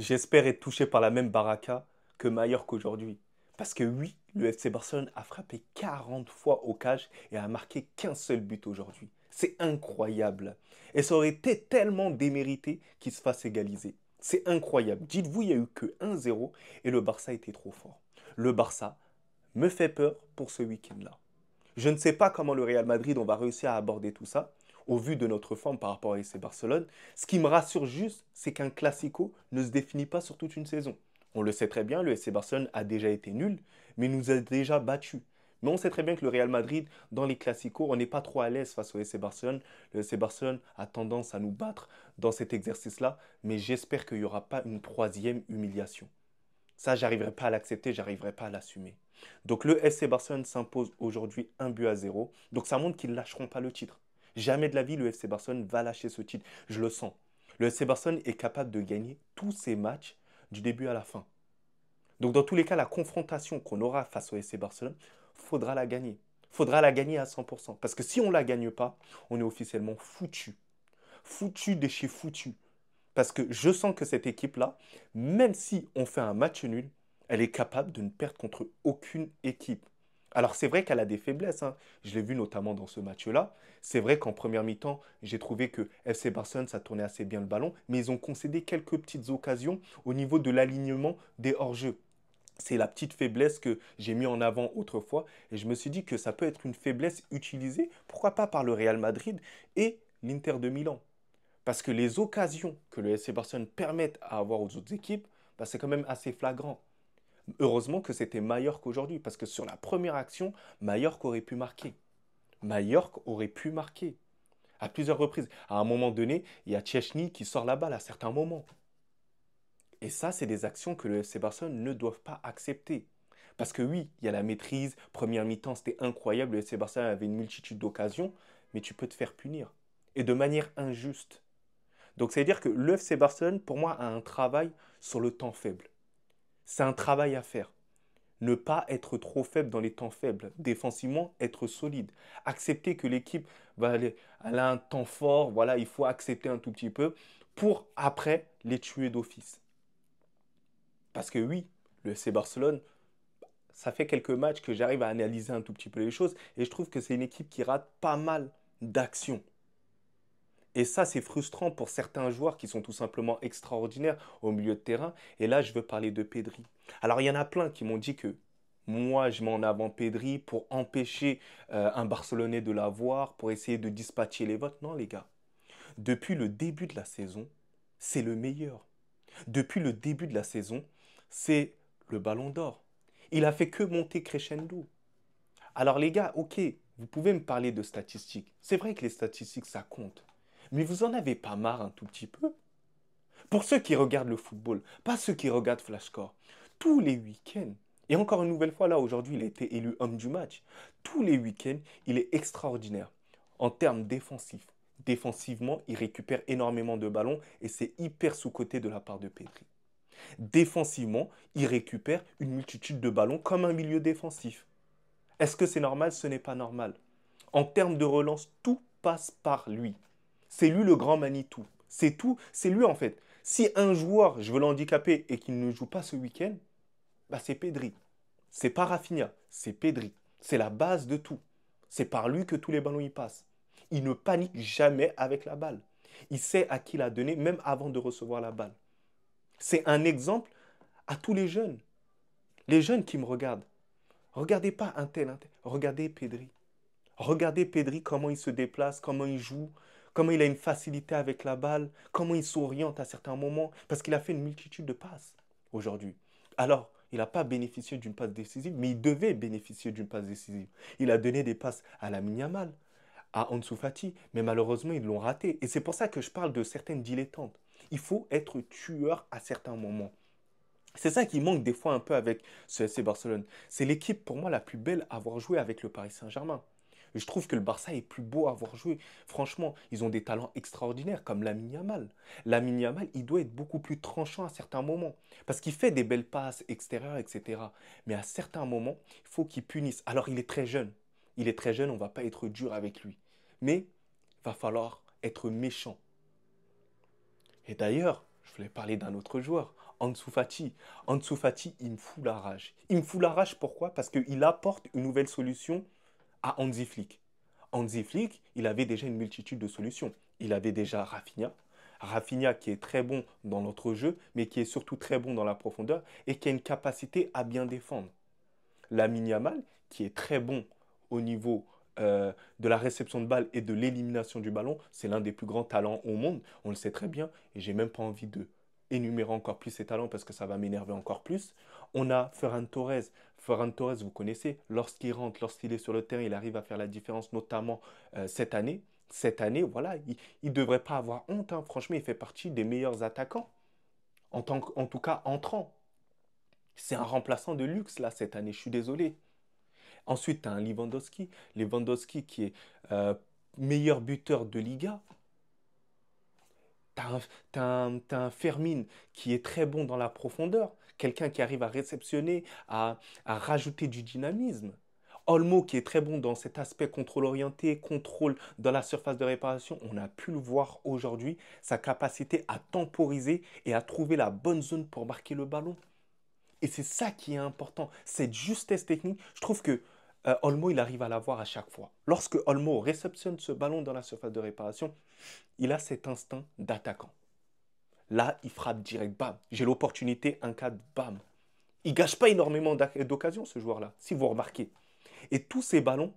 J'espère être touché par la même baraka que Mallorca aujourd'hui. Parce que oui, le FC Barcelone a frappé 40 fois au cage et a marqué qu'un seul but aujourd'hui. C'est incroyable. Et ça aurait été tellement démérité qu'il se fasse égaliser. C'est incroyable. Dites-vous, il n'y a eu que 1-0 et le Barça était trop fort. Le Barça me fait peur pour ce week-end-là. Je ne sais pas comment le Real Madrid on va réussir à aborder tout ça au vu de notre forme par rapport à FC Barcelone. Ce qui me rassure juste, c'est qu'un classico ne se définit pas sur toute une saison. On le sait très bien, le FC Barcelone a déjà été nul, mais nous a déjà battus. Mais on sait très bien que le Real Madrid, dans les classicos, on n'est pas trop à l'aise face au FC Barcelone. Le FC Barcelone a tendance à nous battre dans cet exercice-là, mais j'espère qu'il n'y aura pas une troisième humiliation. Ça, j'arriverai pas à l'accepter, j'arriverai pas à l'assumer. Donc le FC Barcelone s'impose aujourd'hui 1-0. Donc ça montre qu'ils ne lâcheront pas le titre. Jamais de la vie, le FC Barcelone va lâcher ce titre. Je le sens. Le FC Barcelone est capable de gagner tous ses matchs du début à la fin. Donc dans tous les cas, la confrontation qu'on aura face au FC Barcelone, faudra la gagner. Faudra la gagner à 100%. Parce que si on ne la gagne pas, on est officiellement foutu. Foutu de chez foutu. Parce que je sens que cette équipe-là, même si on fait un match nul, elle est capable de ne perdre contre aucune équipe. Alors c'est vrai qu'elle a des faiblesses, hein. Je l'ai vu notamment dans ce match-là. C'est vrai qu'en première mi-temps, j'ai trouvé que FC Barcelone, ça tournait assez bien le ballon, mais ils ont concédé quelques petites occasions au niveau de l'alignement des hors-jeux. C'est la petite faiblesse que j'ai mis en avant autrefois et je me suis dit que ça peut être une faiblesse utilisée, pourquoi pas par le Real Madrid et l'Inter de Milan. Parce que les occasions que le FC Barcelone permettent à avoir aux autres équipes, bah, c'est quand même assez flagrant. Heureusement que c'était Mallorca aujourd'hui, parce que sur la première action, Mallorca aurait pu marquer. Mallorca aurait pu marquer à plusieurs reprises. À un moment donné, il y a Tchechny qui sort la balle à certains moments. Et ça, c'est des actions que le FC Barcelone ne doivent pas accepter. Parce que oui, il y a la maîtrise. Première mi-temps, c'était incroyable. Le FC Barcelone avait une multitude d'occasions, mais tu peux te faire punir. Et de manière injuste. Donc, ça veut dire que le FC Barcelone, pour moi, a un travail sur le temps faible. C'est un travail à faire. Ne pas être trop faible dans les temps faibles. Défensivement, être solide. Accepter que l'équipe va aller, elle a un temps fort. Voilà, il faut accepter un tout petit peu pour après les tuer d'office. Parce que oui, le FC Barcelone, ça fait quelques matchs que j'arrive à analyser un tout petit peu les choses et je trouve que c'est une équipe qui rate pas mal d'actions. Et ça, c'est frustrant pour certains joueurs qui sont tout simplement extraordinaires au milieu de terrain. Et là, je veux parler de Pedri. Alors, il y en a plein qui m'ont dit que moi, je mets en avant Pedri pour empêcher un Barcelonais de l'avoir, pour essayer de dispatcher les votes. Non, les gars. Depuis le début de la saison, c'est le meilleur. Depuis le début de la saison, c'est le ballon d'or. Il a fait que monter crescendo. Alors les gars, ok, vous pouvez me parler de statistiques. C'est vrai que les statistiques, ça compte. Mais vous en avez pas marre un tout petit peu? Pour ceux qui regardent le football, pas ceux qui regardent Flashscore, tous les week-ends, et encore une nouvelle fois là, aujourd'hui, il a été élu homme du match. Tous les week-ends, il est extraordinaire en termes défensifs. Défensivement, il récupère énormément de ballons et c'est hyper sous-coté de la part de Pedri. Défensivement, il récupère une multitude de ballons comme un milieu défensif. Est-ce que c'est normal? Ce n'est pas normal. En termes de relance, tout passe par lui. C'est lui le grand Manitou. C'est tout, c'est lui en fait. Si un joueur, je veux l'handicaper et qu'il ne joue pas ce week-end, bah c'est Pedri. C'est pas Rafinha, c'est Pedri. C'est la base de tout. C'est par lui que tous les ballons y passent. Il ne panique jamais avec la balle. Il sait à qui la donner même avant de recevoir la balle. C'est un exemple à tous les jeunes. Les jeunes qui me regardent. Regardez pas un tel. Regardez Pedri. Regardez Pedri, comment il se déplace, comment il joue, comment il a une facilité avec la balle, comment il s'oriente à certains moments, parce qu'il a fait une multitude de passes aujourd'hui. Alors, il n'a pas bénéficié d'une passe décisive, mais il devait bénéficier d'une passe décisive. Il a donné des passes à la Yamal, à Ansu Fati, mais malheureusement, ils l'ont raté. Et c'est pour ça que je parle de certaines dilettantes. Il faut être tueur à certains moments. C'est ça qui manque des fois un peu avec ce FC Barcelone. C'est l'équipe pour moi la plus belle à avoir joué avec le Paris Saint-Germain. Je trouve que le Barça est plus beau à avoir joué. Franchement, ils ont des talents extraordinaires comme Lamine Yamal. Lamine Yamal, il doit être beaucoup plus tranchant à certains moments. Parce qu'il fait des belles passes extérieures, etc. Mais à certains moments, il faut qu'il punisse. Alors il est très jeune. Il est très jeune, on ne va pas être dur avec lui. Mais il va falloir être méchant. Et d'ailleurs, Je voulais parler d'un autre joueur, Ansu Fati. Ansu Fati, il me fout la rage. Il me fout la rage pourquoi? Parce qu'il apporte une nouvelle solution à Hansi Flick. Hansi Flick, il avait déjà une multitude de solutions. Il avait déjà Rafinha. Rafinha qui est très bon dans l'entrejeu, mais qui est surtout très bon dans la profondeur et qui a une capacité à bien défendre. Lamine Yamal, qui est très bon au niveau de la réception de balle et de l'élimination du ballon, c'est l'un des plus grands talents au monde, on le sait très bien, et j'ai même pas envie de énumérer encore plus ses talents parce que ça va m'énerver encore plus. On a Ferran Torres. Ferran Torres, vous connaissez, lorsqu'il rentre, lorsqu'il est sur le terrain, il arrive à faire la différence, notamment cette année. Cette année, voilà, il ne devrait pas avoir honte, hein. Franchement, il fait partie des meilleurs attaquants, en tout cas entrant. C'est un remplaçant de luxe, là, cette année, je suis désolé. Ensuite, tu as un Lewandowski. Lewandowski qui est meilleur buteur de Liga. T'as un Fermin qui est très bon dans la profondeur. Quelqu'un qui arrive à réceptionner, à rajouter du dynamisme. Olmo qui est très bon dans cet aspect contrôle orienté, contrôle dans la surface de réparation. On a pu le voir aujourd'hui, sa capacité à temporiser et à trouver la bonne zone pour marquer le ballon. Et c'est ça qui est important, cette justesse technique. Je trouve que Olmo, il arrive à l'avoir à chaque fois. Lorsque Olmo réceptionne ce ballon dans la surface de réparation, il a cet instinct d'attaquant. Là, il frappe direct, bam. J'ai l'opportunité, un cadre, bam. Il gâche pas énormément d'occasions, ce joueur-là, si vous remarquez. Et tous ces ballons,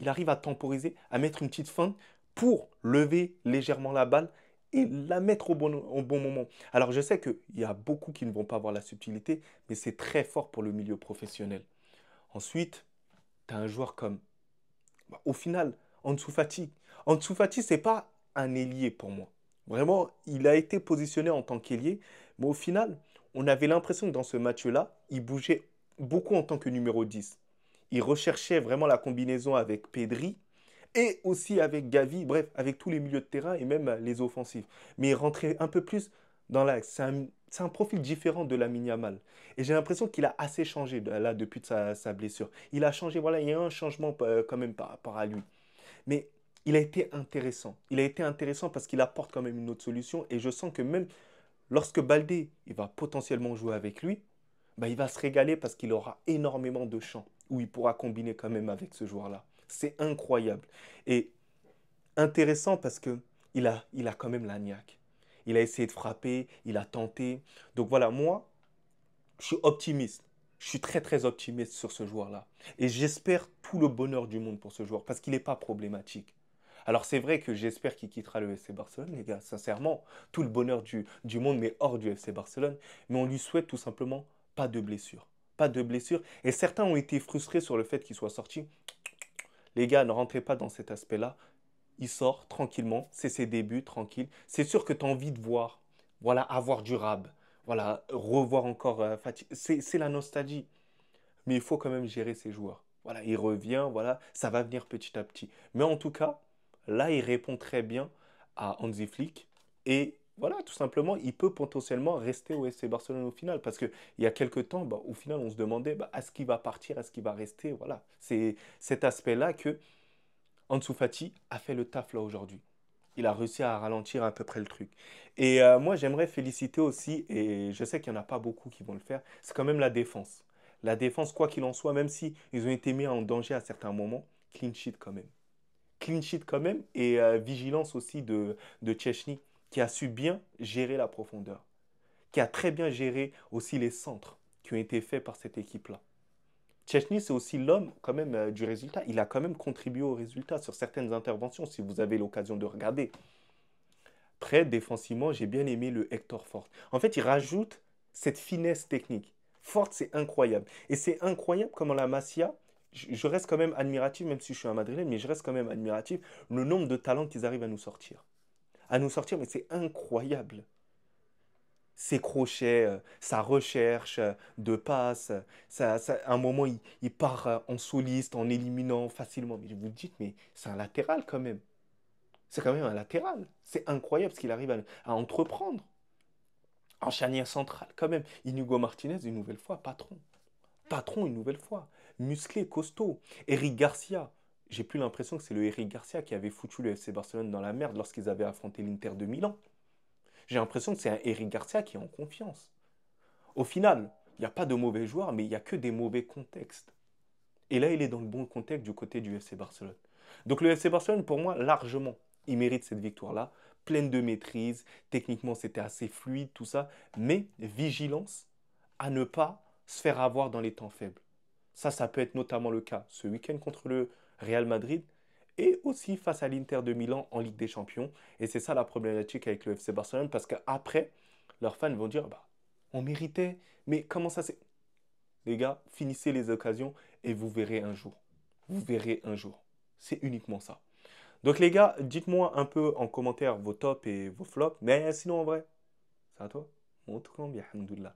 il arrive à temporiser, à mettre une petite feinte pour lever légèrement la balle et la mettre au bon moment. Alors je sais qu'il y a beaucoup qui ne vont pas avoir la subtilité, mais c'est très fort pour le milieu professionnel. Ensuite, tu as un joueur comme, au final, Ansu Fati. Ansu Fati, ce n'est pas un ailier pour moi. Vraiment, il a été positionné en tant qu'ailier, mais au final, on avait l'impression que dans ce match-là, il bougeait beaucoup en tant que numéro 10. Il recherchait vraiment la combinaison avec Pedri et aussi avec Gavi, bref, avec tous les milieux de terrain et même les offensifs. Mais il rentrait un peu plus dans l'axe. C'est un profil différent de Lamine Yamal. Et j'ai l'impression qu'il a assez changé là depuis sa blessure. Il a changé, voilà, il y a un changement quand même par rapport à lui. Mais il a été intéressant. Il a été intéressant parce qu'il apporte quand même une autre solution. Et je sens que même lorsque Baldé il va potentiellement jouer avec lui, bah, il va se régaler parce qu'il aura énormément de champs où il pourra combiner quand même avec ce joueur-là. C'est incroyable. Et intéressant parce que il a quand même la niaque. Il a essayé de frapper, il a tenté. Donc voilà, moi, je suis optimiste. Je suis très très optimiste sur ce joueur-là. Et j'espère tout le bonheur du monde pour ce joueur parce qu'il n'est pas problématique. Alors c'est vrai que j'espère qu'il quittera le FC Barcelone, les gars, sincèrement. Tout le bonheur du monde, mais hors du FC Barcelone. Mais on lui souhaite tout simplement pas de blessure. Pas de blessure. Et certains ont été frustrés sur le fait qu'il soit sorti. Les gars, ne rentrez pas dans cet aspect-là. Il sort tranquillement, c'est ses débuts, tranquille. C'est sûr que tu as envie de voir, voilà, avoir du rab, voilà, revoir encore Fatih. C'est la nostalgie. Mais il faut quand même gérer ses joueurs. Voilà, il revient, voilà, ça va venir petit à petit. Mais en tout cas, là, il répond très bien à Hansi Flick. Et voilà, tout simplement, il peut potentiellement rester au FC Barcelone au final. Parce qu'il y a quelques temps, bah, au final, on se demandait, bah, est-ce qu'il va partir, est-ce qu'il va rester. Voilà, c'est cet aspect-là que Ansu Fati a fait le taf là aujourd'hui. Il a réussi à ralentir à peu près le truc. Et moi, j'aimerais féliciter aussi, et je sais qu'il n'y en a pas beaucoup qui vont le faire, c'est quand même la défense. La défense, quoi qu'il en soit, même si ils ont été mis en danger à certains moments, clean sheet quand même. Clean sheet quand même, et vigilance aussi de Chechny, qui a su bien gérer la profondeur, qui a très bien géré aussi les centres qui ont été faits par cette équipe-là. Chechny, c'est aussi l'homme quand même du résultat. Il a quand même contribué au résultat sur certaines interventions, si vous avez l'occasion de regarder. Après, défensivement, j'ai bien aimé le Hector Fort. En fait, il rajoute cette finesse technique. Fort, c'est incroyable. Et c'est incroyable comment la Masia, je reste quand même admiratif, même si je suis un Madrilène, mais je reste quand même admiratif, le nombre de talents qu'ils arrivent à nous sortir. À nous sortir, mais c'est incroyable. Ses crochets, sa recherche de passe, à un moment, il part en soliste, en éliminant facilement. Mais vous dites, mais c'est un latéral quand même. C'est quand même un latéral. C'est incroyable ce qu'il arrive à entreprendre. En charnière centrale, quand même. Inigo Martinez, une nouvelle fois, patron. Patron, une nouvelle fois. Musclé, costaud. Eric Garcia. J'ai plus l'impression que c'est le Eric Garcia qui avait foutu le FC Barcelone dans la merde lorsqu'ils avaient affronté l'Inter de Milan. J'ai l'impression que c'est un Eric Garcia qui est en confiance. Au final, il n'y a pas de mauvais joueurs, mais il n'y a que des mauvais contextes. Et là, il est dans le bon contexte du côté du FC Barcelone. Donc le FC Barcelone, pour moi, largement, il mérite cette victoire-là, pleine de maîtrise. Techniquement, c'était assez fluide, tout ça. Mais vigilance à ne pas se faire avoir dans les temps faibles. Ça peut être notamment le cas ce week-end contre le Real Madrid et aussi face à l'Inter de Milan en Ligue des Champions. Et c'est ça la problématique avec le FC Barcelone parce qu'après, leurs fans vont dire bah, on méritait, mais comment ça c'est. Les gars, finissez les occasions et vous verrez un jour. Vous verrez un jour. C'est uniquement ça. Donc les gars, dites-moi un peu en commentaire vos tops et vos flops. Mais sinon en vrai, c'est à toi. En tout cas, bien, alhamdoulilah.